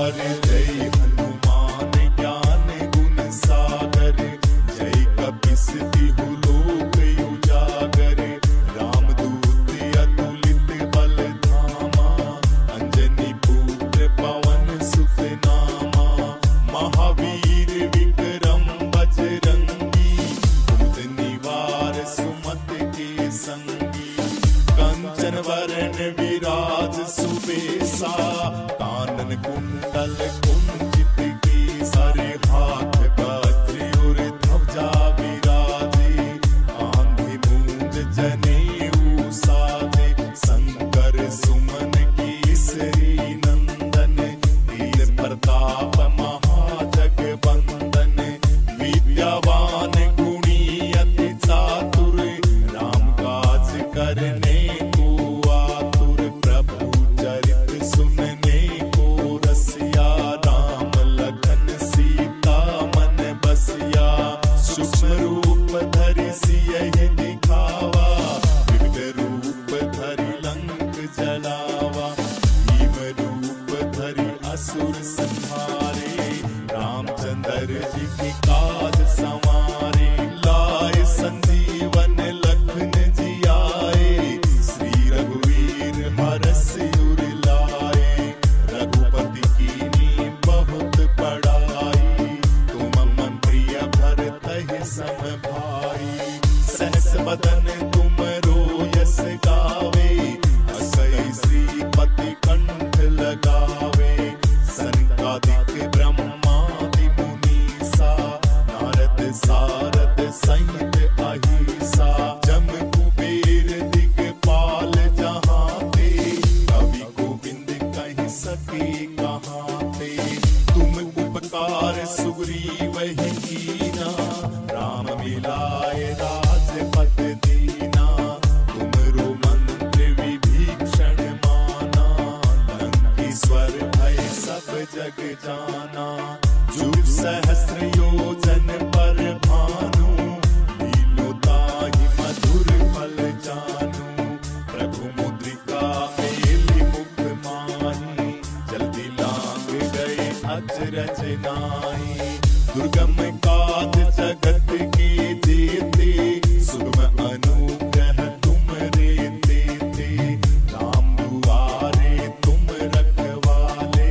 अवतार जय हनुमान ज्ञान गुण सागर जय कपीस तिहु लोक उजागर रामदूत अतुलित बल धामा अंजनी पुत्र पवन सुत नामा महावीर विक्रम बजरंगी कुमद निवार सुमत के संगी कंचन वरण विराज सुबेसा कानन कुंडल कुंचित केसरी हाथ वज्र और ध्वजा विराजे आंधी मूंज जनेऊ साजे शंकर सुमन केसरी नंदन वीर प्रताप महाजगवंदन विद्यावान गुणी अति चातुर राम काज करने को आतुर प्रभु चरित सुनने को रसिया राम लखन सीता मन बसिया सूक्ष्म रूप धरि सियहि दिखावा विकट रूप धरि लंक जलावा भीम रूप धरि असुर संहारे रामचंद्र जी की काज संवारे लाए संजीवन लखन जियाए श्री रघुवीर हरष उर लाए रघुपति कीन्ही बहुत बड़ाई तुम मम प्रिय भरतहि सम भाई सहस बदन तुम रोयस गावे असै श्रीपति कंठ लगावे सनकादिक ब्रह्मादि मुनीसा नारद सारद सहित अहिसा जम कुबेर दिगपाल जहाँ ते कवि गोविंद कहि सके कहाँ ते तुम उपकार सुग्रीव ही कीना राम मिलाए राजपद दीना तुमरो मंत्र विभीषण माना लंकेश्वर भय सब जग जाना जुग सहस्र योजन पर भानु लीलो ताहि मधुर फल जानू प्रभु मुद्रिका मेलि मुख माही जल्दी लांग गए अचरज नाहि दुर्गम काज जगत के जेते सुगम अनुग्रह तुम रे देते राम दुआरे तुम रखवाले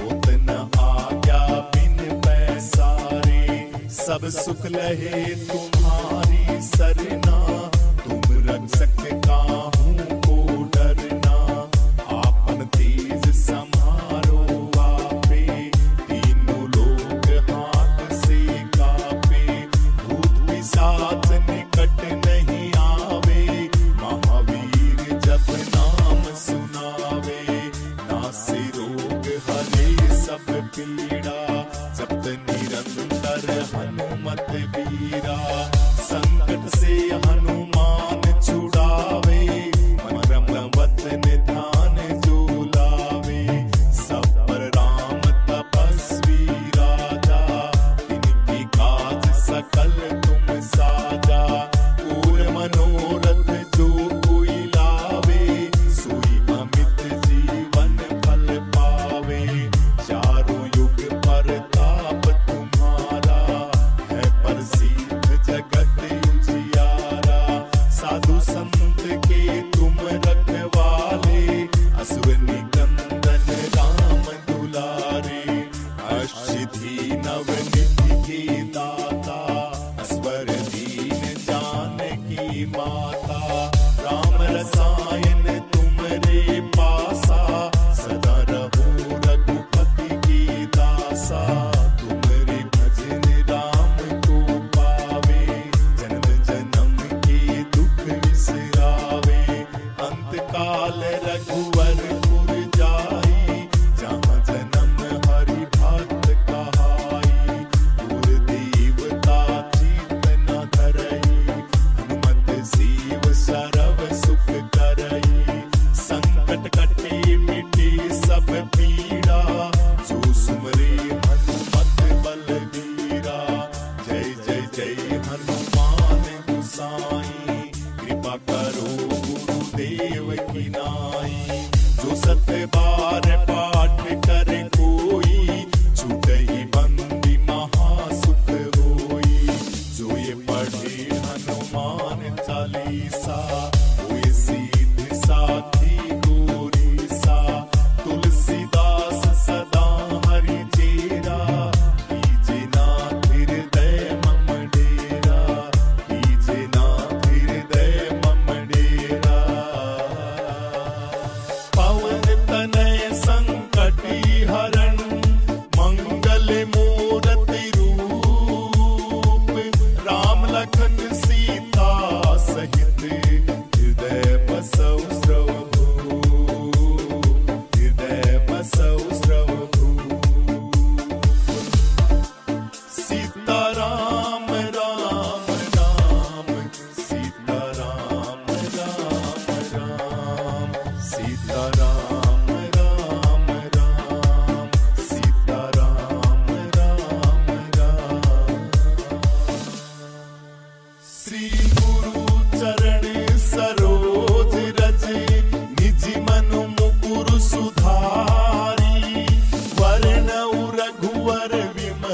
होत न आज्ञा बिन पैसारे सब सुख लहे तुम्हारी सरना तुम रक्षक काहू को डरना आपन तेज समारो आपे तीनों लोग हाथ से कापे भूत पिशाच निकट नहीं आवे महावीर जब नाम सुनावे नासे रोग हरे सब पीड़ा जपत निरंतर हनुमत वीरा संकट से हनुमान छुड़ावे मन वतन ध्यान जो लावे सब पर राम तपस्वी राजा इनकी काज सकल तुम साजा और मनोरथ जो कोई लावे सोई अमित जीवन फल पावे चारों युग परताप तुम्हारा है प्रसिद्ध जगत उजियारा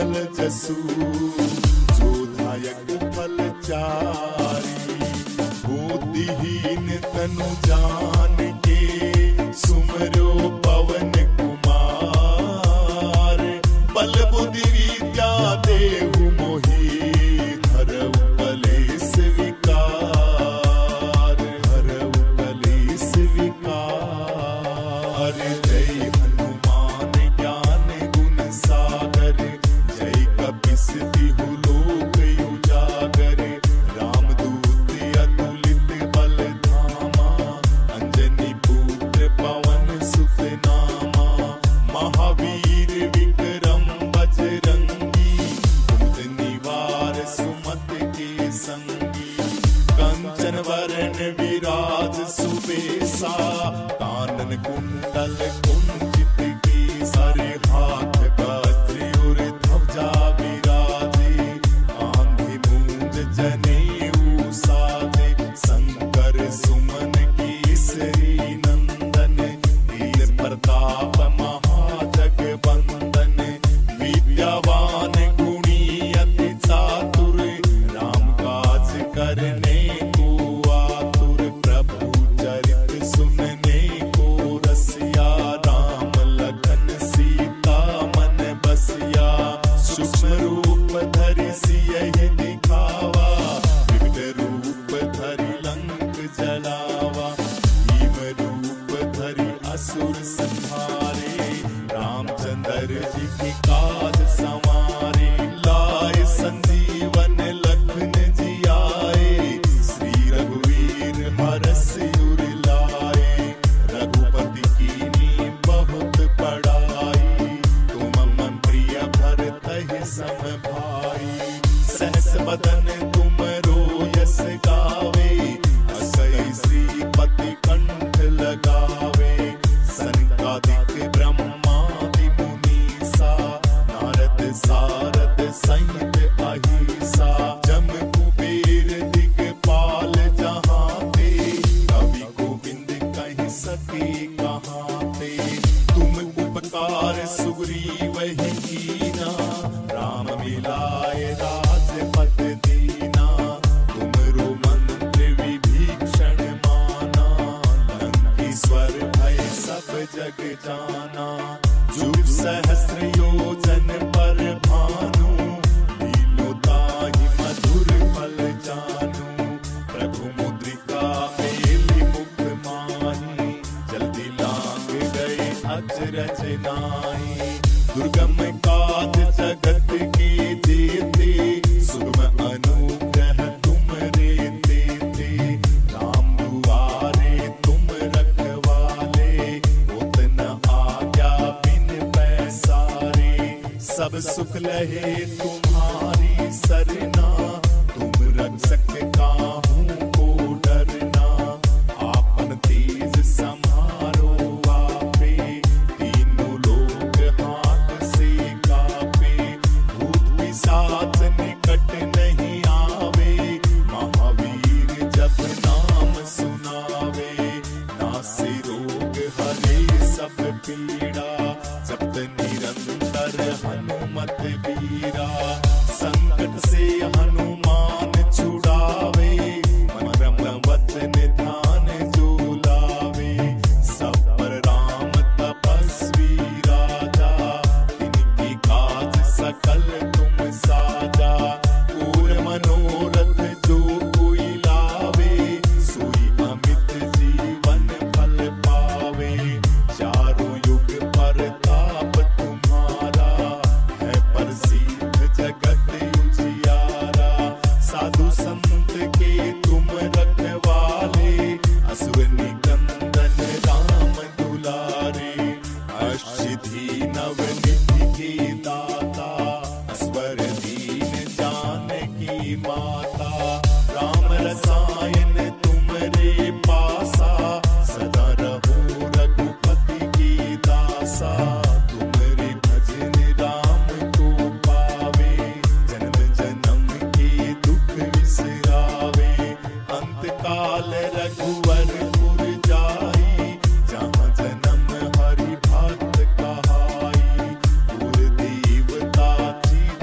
कोमल जसु जोधायक फलचारी बुद्धिहीन तनु जान के सुमरो पवन कुमार बल बुद्धि विद्या देहु मोहि हरऊ कलेश विकार हरऊ कलेश विकार जय हनुमान ज्ञान गुण सागर जय कपीस तिहु लोक उजागर रामदूत अतुलित बल धामा अंजनी पुत्र पवन सुत नामा महावीर विक्रम बजरंगी कुमद निवार सुमत के संगी कंचन वरण विराज सुबेसा कानन कुंडल कुंचित केसर हाथ वज्र और ध्वजा विराजे आंधी मूंज जनेऊ साजे शंकर सुमन केसरी नंदन वीर प्रताप महाजगवंदन विद्यावान गुणी अति चातुर राम काज करने को आतुर प्रभु चरित सुनने को रसिया राम लखन सीता मन बसिया सूक्ष्म रूप धरि सियहि दिखावा विकट रूप धरि लंक जलावा भीम रूप धरि असुर संहारे रामचंद्र जी की काज संवारे लाए संजीवन लखन जी आए श्री रघुवीर हरष उर लाए रघुपति कीन्ही बहुत बड़ाई तुम मन प्रिय भरतहि सम भाई सहस बदन तुम रोयस गावे असई श्रीपति कंठ लगावे सनकादिक ब्रह्मादि मुनीसा नारद सारद सहित अहिसा जम कुबेर दिगपाल जहाँ ते कवि गोविंद कहि सके कहाँ ते तुम उपकार सुग्रीव ही कीना राम मिलाए राजपद दीना तुमरो मंत्र विभीषण माना लंकेश्वर भय सब जग जाना जुग सहस्र योजन पर भानु लीलो ताहि मधुर फल जानू प्रभु मुद्रिका मेलि मुख माही जल्दी लांग गए अचरज नाहि दुर्गम काज जगत के जेते सुगम अनुग्रह तुमरे देते राम दुआरे तुम रखवाले होत न आज्ञा बिन पैसारे सब सुख लहे तुम्हारी सरना तुम रक्षक काहू को डरना आपन तेज समारो आपे तीनों लोग हाथ से कापे भूत पिशाच निकट नहीं आवे महावीर जब नाम सुनावे नासे रोग हरे सब पीड़ा जपत निरंतर हनुमत बीरा संकट से हनुमान छुड़ावे मरम वचन ध्यान जो लावे सब पर राम तपस्वी राजा तिनकी काज सकल तुम साजा पूर मनोरथ जो कोई लावे सोई अमित जीवन फल पावे चारों युग प्रताप तुम्हारा है प्रसिद्ध जगत उजियारा साधु संत के तुम रखवाले असुर निकंदन राम दुलारे अष्टधी नवनिधि के दाता अस्वर दीन जानकी माता राम रसायन तुमरे पासा सदा रहो रघुपति की दासा तुमरे भजन राम को पावे जन्म जन्म के दुख विसरावे अंत काल रघुवर पुर जाई जहाँ जन्म हरि भक्त कहाई पुर देवता चित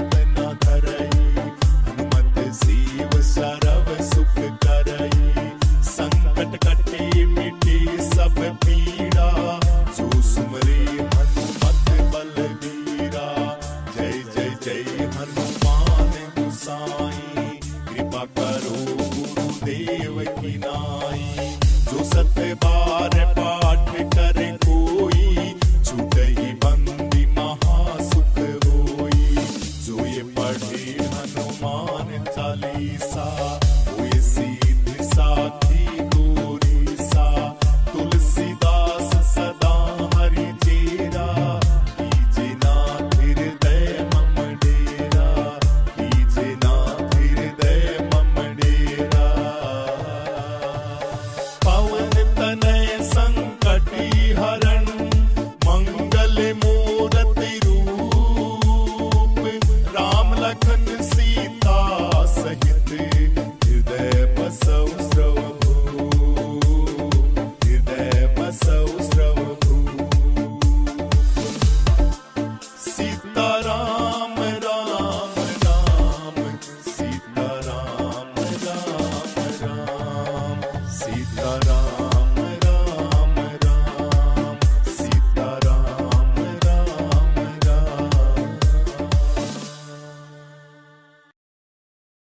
सीताराम